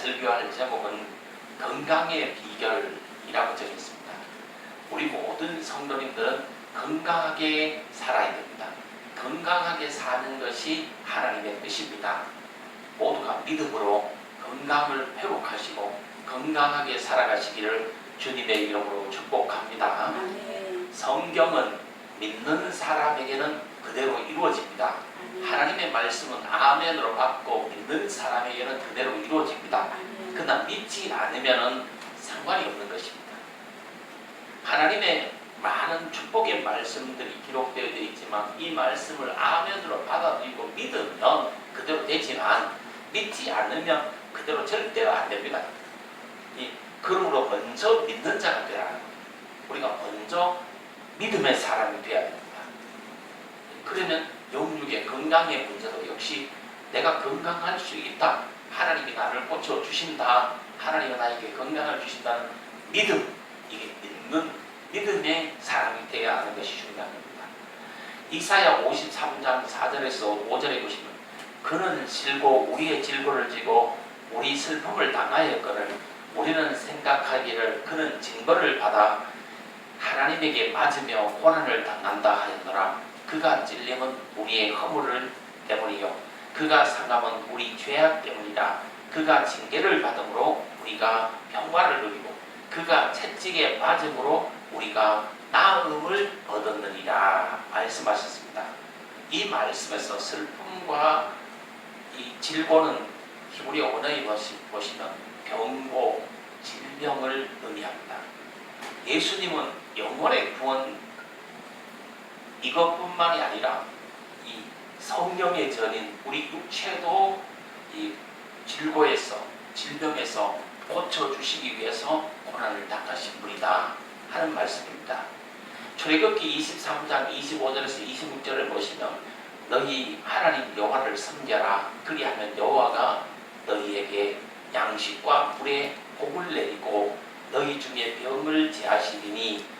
설교할 제목은 건강의 비결이라고 정했습니다. 우리 모든 성도님들은 건강하게 살아야 됩니다. 건강하게 사는 것이 하나님의 뜻입니다. 모두가 믿음으로 건강을 회복하시고 건강하게 살아가시기를 주님의 이름으로 축복합니다. 성경은 믿는 사람에게는 그대로 이루어집니다. 하나님의 말씀은 아멘으로 받고 믿는 사람에게는 그대로 이루어집니다. 그러나 믿지 않으면 상관이 없는 것입니다. 하나님의 많은 축복의 말씀들이 기록되어 있지만 이 말씀을 아멘으로 받아들이고 믿으면 그대로 되지만 믿지 않으면 그대로 절대로 안 됩니다. 그러므로 먼저 믿는 자가 되어야 합니다. 우리가 먼저 믿음의 사람이 되어야 됩니다. 그러면 영육의 건강의 문제도 역시 내가 건강할 수 있다. 하나님이 나를 고쳐주신다. 하나님이 나에게 건강을 주신다는 믿음, 이게 믿는 믿음의 사람이 되어야 하는 것이 중요합니다. 이사야 53장 4절에서 5절에 보시면 그는 실고 우리의 질고를 지고 우리 슬픔을 당하였거늘 우리는 생각하기를 그는 징벌을 받아 하나님에게 맞으며 고난을 당한다 하였노라. 그가 찔림은 우리의 허물 때문이요 그가 상함은 우리 죄악 때문이라. 그가 징계를 받음으로 우리가 평화를 누리고 그가 채찍에 맞음으로 우리가 나음을 얻었느니라 말씀하셨습니다. 이 말씀에서 슬픔과 이 질고는 히브리어 원어에 보시면 병고, 질병을 의미합니다. 예수님은 영혼의 구원 이것뿐만이 아니라 이 성령의 전인 우리 육체도 이 질고에서 질병에서 고쳐주시기 위해서 고난을 당하신 분이다 하는 말씀입니다. 출애굽기 23장 25절에서 26절을 보시면 너희 하나님 여호와를 섬겨라. 그리하면 여호와가 너희에게 양식과 물에 복을 내리고 너희 중에 병을 제하시리니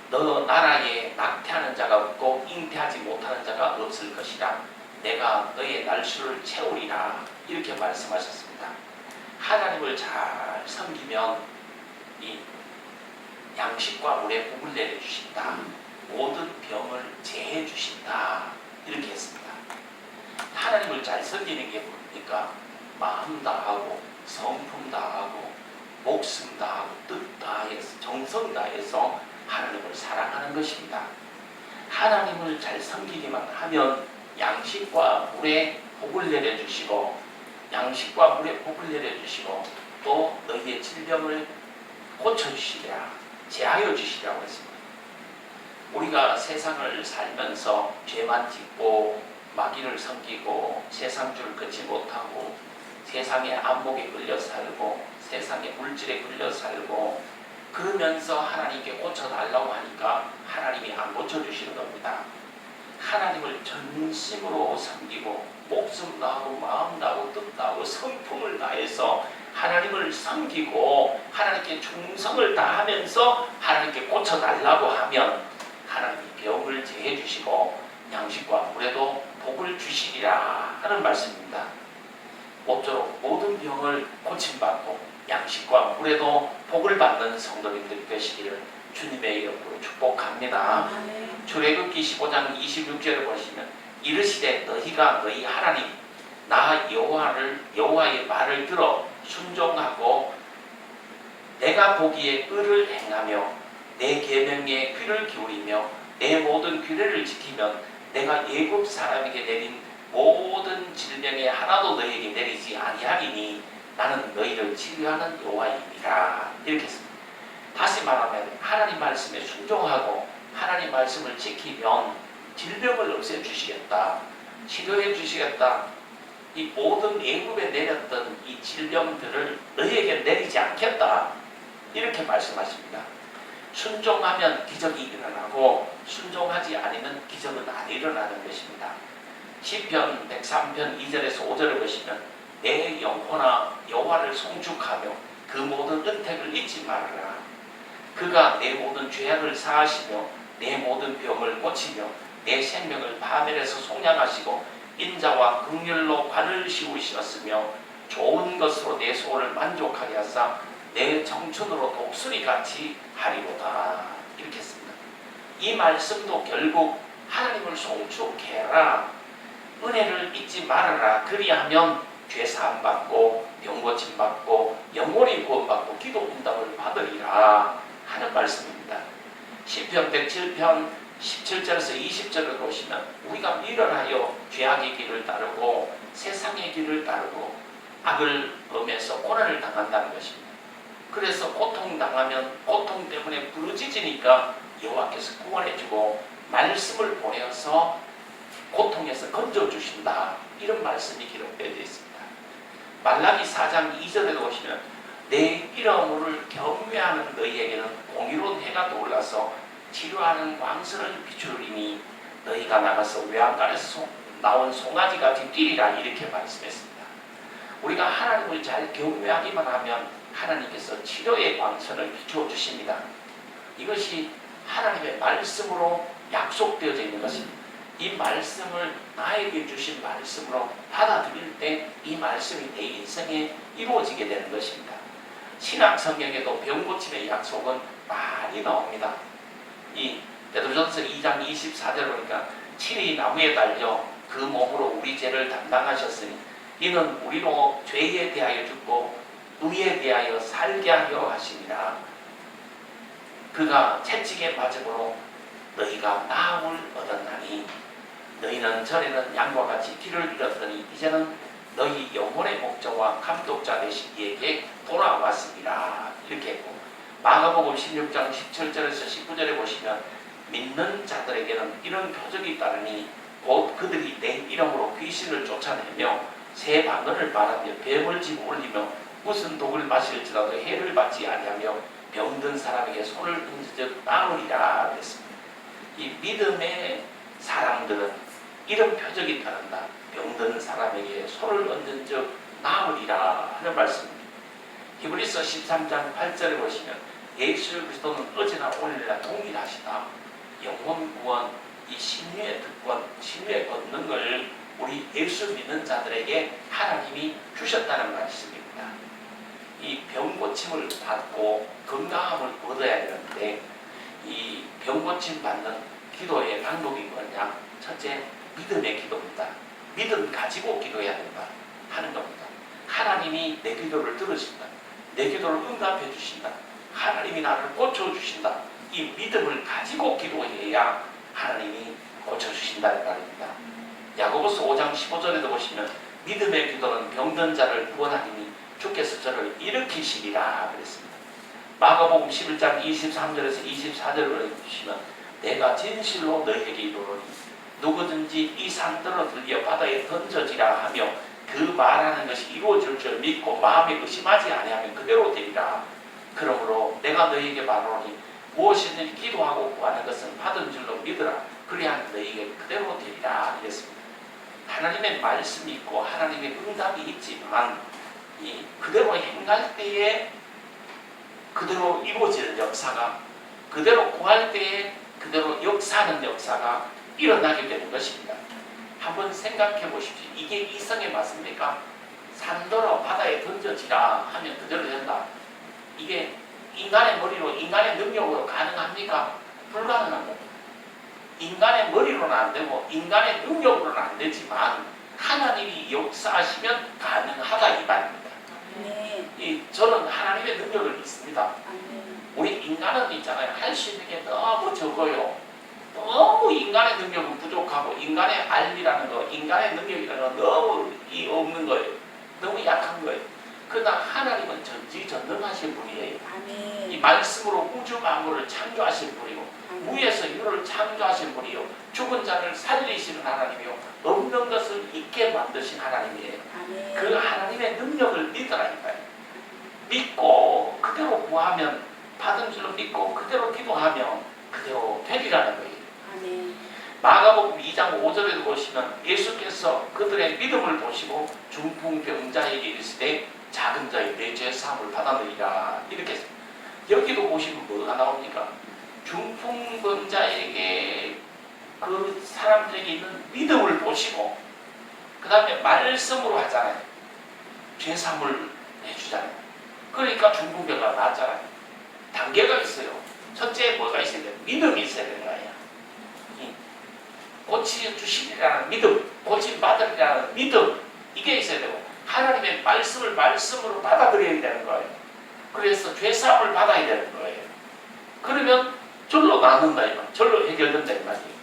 너 나라에 낙태하는 자가 없고 잉태하지 못하는 자가 없을 것이라. 내가 너의 날수를 채우리라. 이렇게 말씀하셨습니다. 하나님을 잘 섬기면 이 양식과 물에 복을 내려주신다. 모든 병을 제해 주신다. 이렇게 했습니다. 하나님을 잘 섬기는 게 뭡니까? 마음 다하고 성품 다하고 목숨 다하고 뜻 다해서 정성 다해서 하나님을 사랑하는 것입니다. 하나님을 잘 섬기기만 하면 양식과 물에 복을 내려주시고 양식과 물에 복을 내려주시고 또 너희의 질병을 고쳐주시리라 제하여 주시리라고 했습니다. 우리가 세상을 살면서 죄만 짓고 마귀를 섬기고 세상 줄을 긋지 못하고 세상의 안목에 끌려 살고 세상의 물질에 끌려 살고 그러면서 하나님께 고쳐달라고 하니까 하나님이 안 고쳐주시는 겁니다. 하나님을 전심으로 섬기고 목숨 다하고 마음 다하고 뜻 다하고 성품을 다해서 하나님을 섬기고 하나님께 충성을 다하면서 하나님께 고쳐달라고 하면 하나님이 병을 제해 주시고 양식과 물에도 복을 주시리라 하는 말씀입니다. 모쪼록 모든 병을 고침받고 양식과 물에도 복을 받는 성도님들이 되시기를 주님의 이름으로 축복합니다. 출애굽기 15장 26절을 보시면 이르시되 너희가 너희 하나님 나 여호와의 말을 들어 순종하고 내가 보기에 의를 행하며 내 계명에 귀를 기울이며 내 모든 규례를 지키면 내가 애굽 사람에게 내린 모든 질병에 하나도 너희에게 내리지 아니하리니 나는 너희를 치료하는 여호와이니라. 이렇게 했습니다. 다시 말하면 하나님 말씀에 순종하고 하나님 말씀을 지키면 질병을 없애주시겠다. 치료해 주시겠다. 이 모든 애굽에 내렸던 이 질병들을 너희에게 내리지 않겠다. 이렇게 말씀하십니다. 순종하면 기적이 일어나고 순종하지 않으면 기적은 안 일어나는 것입니다. 시편 103편 2절에서 5절을 보시면 내 영혼아 여호와를 송축하며 그 모든 은택을 잊지 말아라. 그가 내 모든 죄악을 사하시며 내 모든 병을 고치며 내 생명을 파멸에서 속량하시고 인자와 긍휼로 관을 씌우셨으며 좋은 것으로 내 소원을 만족하게 하사 내 청춘으로 독수리같이 하리로다. 이렇게 했습니다. 이 말씀도 결국 하나님을 송축해라, 은혜를 잊지 말아라, 그리하면 죄사함 받고 병고침 받고 영원히 구원받고 기도 응답을 받으리라 하는 말씀입니다. 시편 107편 17절에서 20절을 보시면 우리가 미련하여 죄악의 길을 따르고 세상의 길을 따르고 악을 범해서 고난을 당한다는 것입니다. 그래서 고통당하면 고통 때문에 부르짖으니까 여호와께서 구원해주고 말씀을 보내어서 고통에서 건져주신다, 이런 말씀이 기록되어 있습니다. 말라기 4장 2절에도 보시면 내 이름을 경외하는 너희에게는 공의로운 해가 떠올라서 치료하는 광선을 비추리니 너희가 나가서 외양간에서 나온 송아지같이 뛰리라, 이렇게 말씀했습니다. 우리가 하나님을 잘 경외하기만 하면 하나님께서 치료의 광선을 비추어 주십니다. 이것이 하나님의 말씀으로 약속되어져 있는 것입니다. 이 말씀을 나에게 주신 말씀으로 받아들일 때 이 말씀이 내 인생에 이루어지게 되는 것입니다. 신약 성경에도 병고침의 약속은 많이 나옵니다. 이 베드로전서 2장 24절 보니까 친히 나무에 달려 그 몸으로 우리 죄를 담당하셨으니 이는 우리로 죄에 대하여 죽고 의에 대하여 살게 하려 하시니라. 그가 채찍에 맞음으로 너희가 나음을 얻었나니 너희는 전에는 양과 같이 길을 잃었더니 이제는 너희 영혼의 목자와 감독자 되신 이에게 돌아왔습니다. 이렇게 했고, 마가복음 16장 17절에서 19절에 보시면 믿는 자들에게는 이런 표적이 따르니 곧 그들이 내 이름으로 귀신을 쫓아내며 새 방언을 말하며 뱀을 집어 올리며 무슨 독을 마실지라도 해를 받지 아니하며 병든 사람에게 손을 얹은즉 나으리라 그랬습니다. 이 믿음의 사람들은 이런 표적이 따른다. 병든 사람에게 손을 얹은즉 나으리라 하는 말씀입니다. 히브리서 13장 8절에 보시면 예수 그리스도는 어제나 오늘이나 동일하시다. 영혼 구원, 이 신유의 특권, 신유의 권능을 우리 예수 믿는 자들에게 하나님이 주셨다는 말씀입니다. 이 병고침을 받고 건강함을 얻어야 되는데 이 병고침 받는 기도의 방법이 뭐냐? 첫째, 믿음의 기도입니다. 믿음 가지고 기도해야 된다 하는 겁니다. 하나님이 내 기도를 들으신다. 내 기도를 응답해 주신다. 하나님이 나를 고쳐주신다. 이 믿음을 가지고 기도해야 하나님이 고쳐주신다는 말입니다. 야고보서 5장 15절에도 보시면 믿음의 기도는 병든 자를 구원하리니 주께서 저를 일으키시리라 그랬습니다. 마가복음 11장 23절에서 24절을 보시면 내가 진실로 너희에게 이르노니 누구든지 이 산더러 들려 바다에 던져지라 하며 그 말하는 것이 이루어질 줄 믿고 마음에 의심하지 아니하면 그대로 되리라. 그러므로 내가 너희에게 말하노니 무엇이든지 기도하고 구하는 것은 받은 줄로 믿으라. 그리하면 너희에게 그대로 되리라 이랬습니다. 하나님의 말씀이 있고 하나님의 응답이 있지만 이 그대로 행할 때에 그대로 이루어지는 역사가, 그대로 구할 때에 그대로 역사하는 역사가 일어나게 되는 것입니다. 한번 생각해 보십시오. 이게 이성에 맞습니까? 산더러 바다에 던져지라 하면 그대로 된다. 이게 인간의 머리로, 인간의 능력으로 가능합니까? 불가능한 겁니다. 인간의 머리로는 안 되고 인간의 능력으로는 안 되지만 하나님이 역사하시면 가능하다 이 말입니다. 저는 하나님의 능력을 믿습니다. 우리 인간은 있잖아요. 할 수 있는 게 너무 적어요. 너무 인간의 능력은 부족하고 인간의 알미라는 거, 인간의 능력이라는 거 너무 없는 거예요. 너무 약한 거예요. 그러나 하나님은 전지전능하신 분이에요. 아멘. 이 말씀으로 우주 만물을 창조하신 분이고 무에서 유를 창조하신 분이요 죽은 자를 살리시는 하나님이요 없는 것을 있게 만드신 하나님이에요. 아멘. 그 하나님의 능력을 믿으라니까요. 믿고 그대로 구하면 받은 줄로 믿고 그대로 기도하면 그대로 되리라는 거예요. 아멘. 마가복음 2장 5절에도 보시면 예수께서 그들의 믿음을 보시고 중풍병자에게 이르시되 작은 자의 내 죄 사함을 받아들이라 이렇게 했습니다. 여기도 보시면 뭐가 나옵니까? 중풍병자에게 그 사람들에게 있는 믿음을 보시고 그 다음에 말씀으로 하잖아요. 죄사함을 해주잖아요. 그러니까 중풍병가 낫잖아요. 단계가 있어요. 첫째 뭐가 있어야 돼요? 믿음이 있어야 되는 거예요. 고쳐주시리라는 믿음, 고침받으리라는 믿음, 이게 있어야 되고, 하나님의 말씀을 말씀으로 받아들여야 되는 거예요. 그래서 죄사함을 받아야 되는 거예요. 그러면 절로 나는다 이 말, 절로 해결된다 이 말이에요.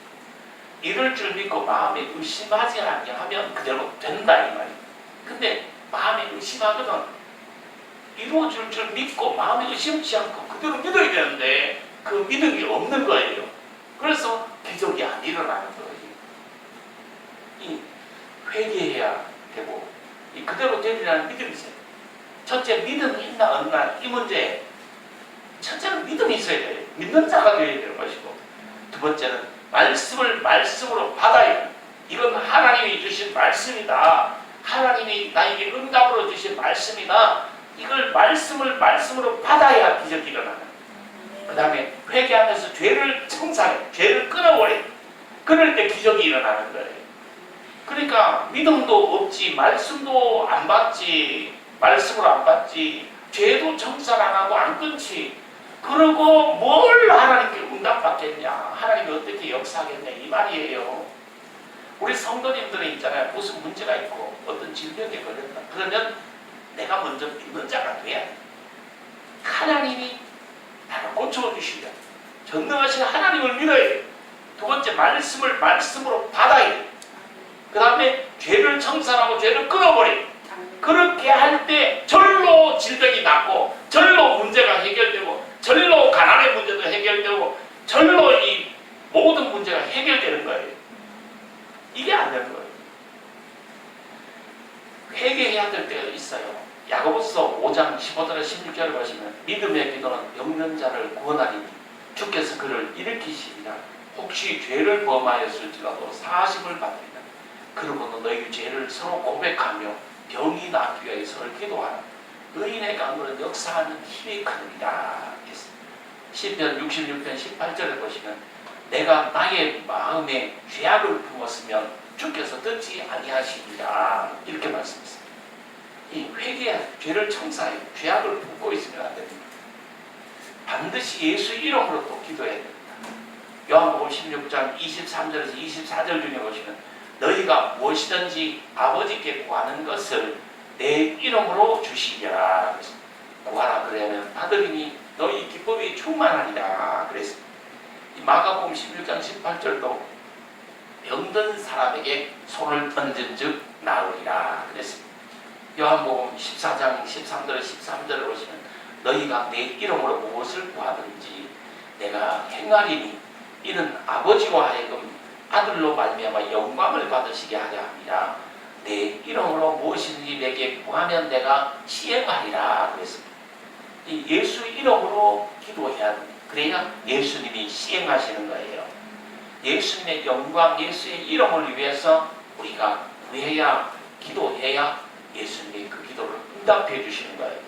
이럴 줄 믿고 마음에 의심하지 아니하면 그대로 된다 이 말이에요. 근데 마음에 의심하거든, 이루어질 줄 믿고 마음에 의심치 않고 그대로 믿어야 되는데 그 믿음이 없는 거예요. 그래서 기적이 안 일어나는 거예요. 이 회개해야 되고, 이 그대로 되리라는 믿음이 있어요. 첫째, 믿음이 있나 없나, 이 문제. 첫째는 믿음이 있어야 돼요. 믿는 자가 되어야 되는 것이고, 두 번째는 말씀을 말씀으로 받아야 돼요. 이건 하나님이 주신 말씀이다. 하나님이 나에게 응답으로 주신 말씀이다. 이걸 말씀을 말씀으로 받아야 기적이 일어나는 거예요. 그 다음에 회개하면서 죄를 청산해, 죄를 끊어버려. 그럴 때 기적이 일어나는 거예요. 그러니까 믿음도 없지, 말씀도 안 받지, 말씀으로 안 받지, 죄도 청산 안 하고 안 끊지. 그러고 뭘 하나님께 응답받겠냐, 하나님이 어떻게 역사하겠냐 이 말이에요. 우리 성도님들은 있잖아요, 무슨 문제가 있고 어떤 질병에 걸렸다 그러면 내가 먼저 믿는 자가 돼야 돼. 하나님이 나를 고쳐주시려 전능하신 하나님을 믿어야 돼. 두 번째, 말씀을 말씀으로 받아야 돼. 그 다음에 죄를 청산하고 죄를 끊어버려. 그렇게 할 때 절로 질병이 낫고, 절로 문제가 해결되고, 절로 가난의 문제도 해결되고, 절로 이 모든 문제가 해결되는 거예요. 이게 안 되는 거예요. 회개해야 될 때가 있어요. 야고보서 5장 15절에 16절을 보시면, 믿음의 기도는 병든 자를 구원하리니 주께서 그를 일으키시리라. 혹시 죄를 범하였을지라도 사하심을 받으리라. 그러고는 너희 죄를 서로 고백하며 병이 낫기 위하여 서로 기도하라. 의인의 강물은 역사하는 힘이 크느니라. 시편 66편 18절에 보시면, 내가 나의 마음에 죄악을 품었으면 주께서 듣지 아니하시리라. 이렇게 말씀했습니다. 이 회개야, 죄를 청사해, 죄악을 품고 있으면 안 됩니다. 반드시 예수 이름으로 또 기도해야 됩니다. 요한복음 16장 23절에서 24절 중에 보시면, 너희가 무엇이든지 아버지께 구하는 것을 내 이름으로 주시리라. 구하라 그러면 받으리니 너희 기쁨이 충만하리라. 그래서 이 마가복음 16장 18절도 병든 사람에게 손을 얹은 즉 나으리라 그랬습니다. 요한복음 14장 13절 13절을 보시면, 너희가 내 이름으로 무엇을 구하든지 내가 행하리니 이는 아버지와 하여금 아들로 말미암아 영광을 받으시게 하려 함이라. 내 이름으로 무엇이든지 내게 구하면 내가 시행하리라 그랬습니다. 이 예수 이름으로 기도해야 됩니다. 그래야 예수님이 시행하시는 거예요. 예수님의 영광, 예수의 이름을 위해서 우리가 구해야, 기도해야 예수님이 그 기도를 응답해 주시는 거예요.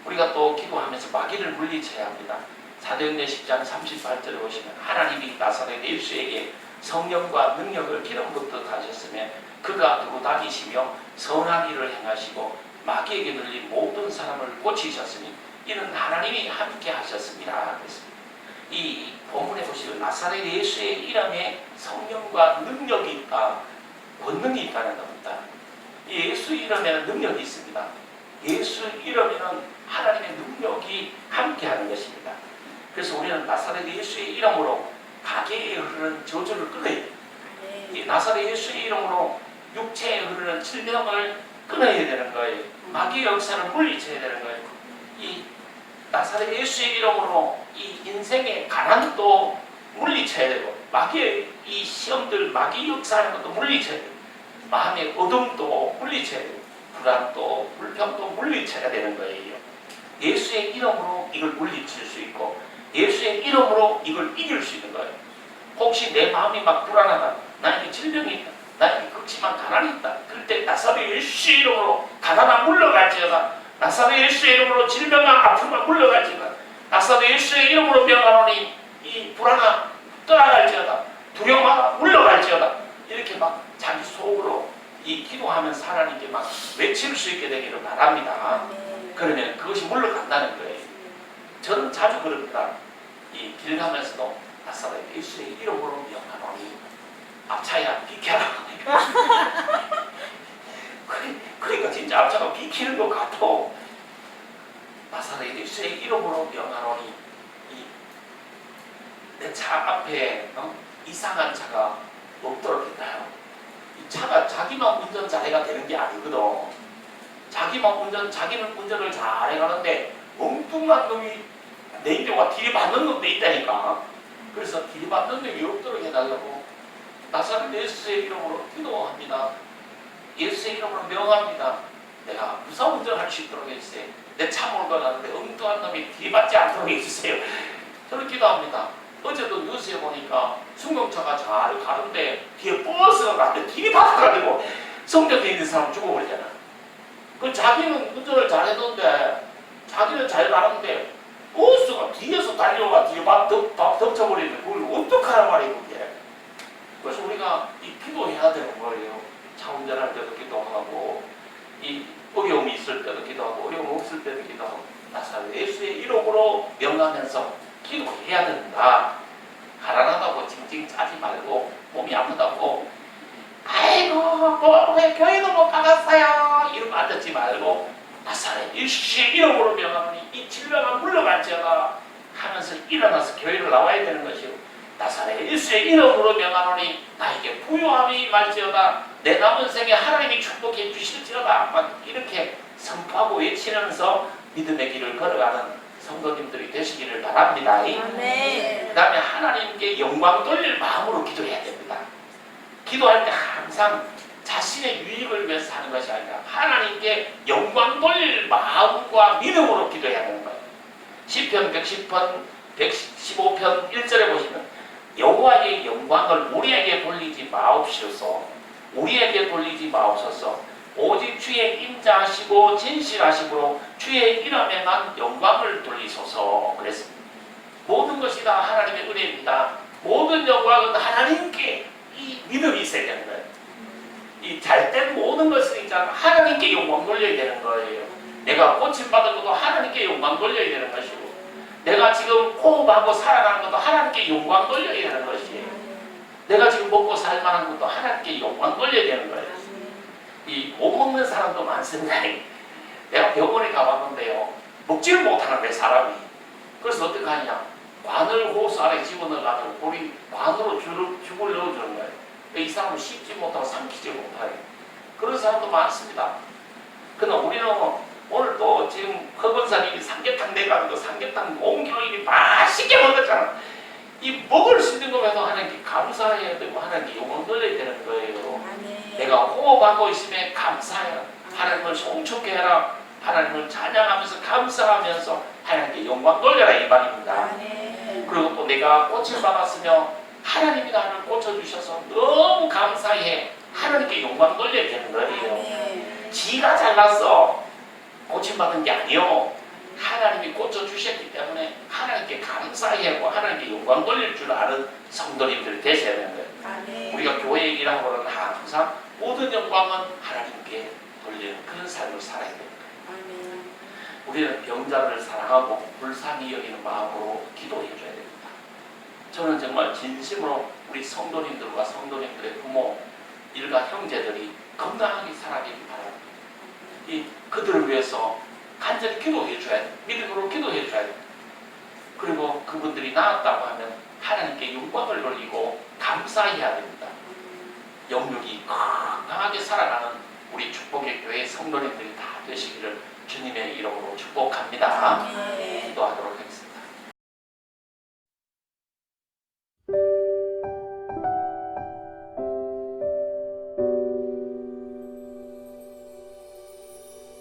우리가 또 기도하면서 마귀를 물리쳐야 합니다. 사도행전 10장 38절에 보시면, 하나님이 나사렛 예수에게 성령과 능력을 기름부터 하셨으며 그가 두고 다니시며 선한 일을 행하시고 마귀에게 들린 모든 사람을 고치셨으니 이는 하나님이 함께 하셨습니다. 그랬습니다. 이 본문에 보시면 나사렛 예수의 이름에 성령과 능력이 있다, 권능이 있다는 겁니다. 이 예수 이름에는 능력이 있습니다. 예수 이름에는 하나님의 능력이 함께하는 것입니다. 그래서 우리는 나사렛 예수의 이름으로 가게에 흐르는 저주를 끊어야 돼요. 이 나사렛 예수의 이름으로 육체에 흐르는 질병을 끊어야 되는 거예요. 마귀의 역사를 물리쳐야 되는 거예요. 이 나사렛 예수의 이름으로 이 인생의 가난도 물리쳐야 되고, 마귀의 이 시험들, 마귀 역사하는 것도 물리쳐야 되고, 마음의 어둠도 물리쳐야 되고, 불안도, 불평도 물리쳐야 되는 거예요. 예수의 이름으로 이걸 물리칠 수 있고, 예수의 이름으로 이걸 이길 수 있는 거예요. 혹시 내 마음이 막 불안하다, 나에게 질병이 있다, 나에게 극심한 가난이 있다, 그럴 때 나사렛 예수의 이름으로 가난아 물러갈지어다, 나사렛 예수의 이름으로 질병아 아픔아 물러갈지어다, 나사렛 예수의 이름으로 명하노니 이 불안아 떠나갈지어다, 두려움아 물러갈지어다, 이렇게 막 자기 속으로 이 기도하면서 하나님께 막 외칠 수 있게 되기를 바랍니다. 그러면 그것이 물러간다는 거예요. 저는 자주 그럽니다. 이 길 가면서도 나사렛 예수의 이름으로 명하노니 앞차야 비켜라. 그러니까 진짜 앞차가 비키는 것 같아. 나사렛 예수의 이름으로 명하노니 내 차 앞에 이상한 차가 없도록 했나요? 이 차가 자기만 운전 잘해가 되는 게 아니거든. 자기는 운전을 잘해가는데 엉뚱한 놈이 내인대와 들이받는 놈도 있다니까. 그래서 들이받는 놈이 없도록 해달라고 나사렛 예수의 이름으로 기도합니다. 예수의 이름으로 명합니다. 내가 무사운 운전할 수 있도록 해주세요. 내 차 몰고 가는데 엉뚱한 놈이 들이받지 않도록 해주세요. 저는 기도합니다. 어제도 뉴스에 보니까 승용차가 잘 가는데 뒤에 버스가 가는데 들이받아가지고 성전에 있는 사람 죽어버리잖아. 그 자기는 운전을 잘했는데 자기는 잘 가는데 버스가 뒤에서 달려가 뒤에 막 덮쳐버리는데 그걸 어떡하란 말이에요 그게. 그래서 우리가 이 기도해야 되는 거예요. 차 운전할 때도 기도하고 이 어려움이 있을 때도 기도하고 어려움 없을 때도 기도하고 나사렛 예수의 이름으로 명하면서 기도해야 된다. 가난하다고 징징 짜지 말고 몸이 아프다고 아이고 왜 교회도 못 가갔어요 이러고 앉았지 말고 나사렛 예수의 이름으로 명하니 이 질병은 물러갈지어다 하면서 일어나서 교회를 나와야 되는 것이요. 나사렛 예수의 이름으로 명하노니 나에게 부요함이 임할지어다 내 남은 생에 하나님이 축복해 주실지어다 막 이렇게 선포하고 외치면서 믿음의 길을 걸어가는 성도님들이 되시기를 바랍니다. 그 다음에 하나님께 영광 돌릴 마음으로 기도해야 됩니다. 기도할 때 항상 자신의 유익을 위해서 하는 것이 아니라 하나님께 영광 돌릴 마음과 믿음으로 기도해야 되는 거예요. 시편 110편 115편 1절에 보시면 여호와의 영광을 우리에게 돌리지 마옵시오소. 우리에게 돌리지 마옵소서. 오직 주의 인자하시고 진실하심으로 주의 이름에만 영광을 돌리소서 그랬습니다. 모든 것이 다 하나님의 은혜입니다. 모든 영광은 하나님께 이 믿음이 있어야 되는 거예요. 이 잘된 모든 것은 있잖아 하나님께 영광 돌려야 되는 거예요. 내가 고침받은 것도 하나님께 영광 돌려야 되는 것이고 내가 지금 호흡하고 살아가는 것도 하나님께 영광 돌려야 되는 것이에요. 내가 지금 먹고 살만한 것도 하나님께 영광 돌려야 되는 거예요. 이 못 먹는 사람도 많습니다. 내가 병원에 가봤는데요. 먹지를 못하는 내 사람이. 그래서 어떻게 하냐. 관을 호수 안에 집어넣어가지고 우리 관으로 죽을 넣어주는 거예요. 이 사람은 씹지 못하고 삼키지 못하요. 그런 사람도 많습니다. 그러나 우리는 오늘 또 지금 허건사님이 삼계탕 내가지고 삼계탕 온 교인이 맛있게 먹었잖아. 이 먹을 수 있는 것에도 하나님께 감사해야 되고 하나님께 영광 돌려야 되는 거예요. 내가 호흡하고 있으면 감사해라. 하나님을 송축해 해라. 하나님을 찬양하면서 감사하면서 하나님께 영광 돌려라 이 말입니다. 그리고 또 내가 꽃을 받았으며 하나님이 나를 꽂혀주셔서 너무 감사해. 하나님께 영광 돌려야 되는 거예요. 지가 잘났어. 꽃을 받은 게 아니요. 하나님이 꽂혀주셨기 때문에 하나님께 감사하고 하나님께 영광 돌릴 줄 아는 성도님들이 되셔야 되는 거예요. 우리가 교회 일하고는 항상 모든 영광은 하나님께 돌리는 그런 삶을 살아야 됩니다. 우리는 병자를 사랑하고 불쌍히 여기는 마음으로 기도해 줘야 됩니다. 저는 정말 진심으로 우리 성도님들과 성도님들의 부모, 일가 형제들이 건강하게 살아가길 바랍니다. 그들을 위해서 간절히 기도해 줘야 돼. 믿음으로 기도해 줘야 돼. 그리고 그분들이 나았다고 하면 하나님께 영광을 돌리고 감사해야 됩니다. 영육이 건강하게 살아가는 우리 축복의 교회 성도님들이 다 되시기를 주님의 이름으로 축복합니다. 기도하도록 하겠습니다.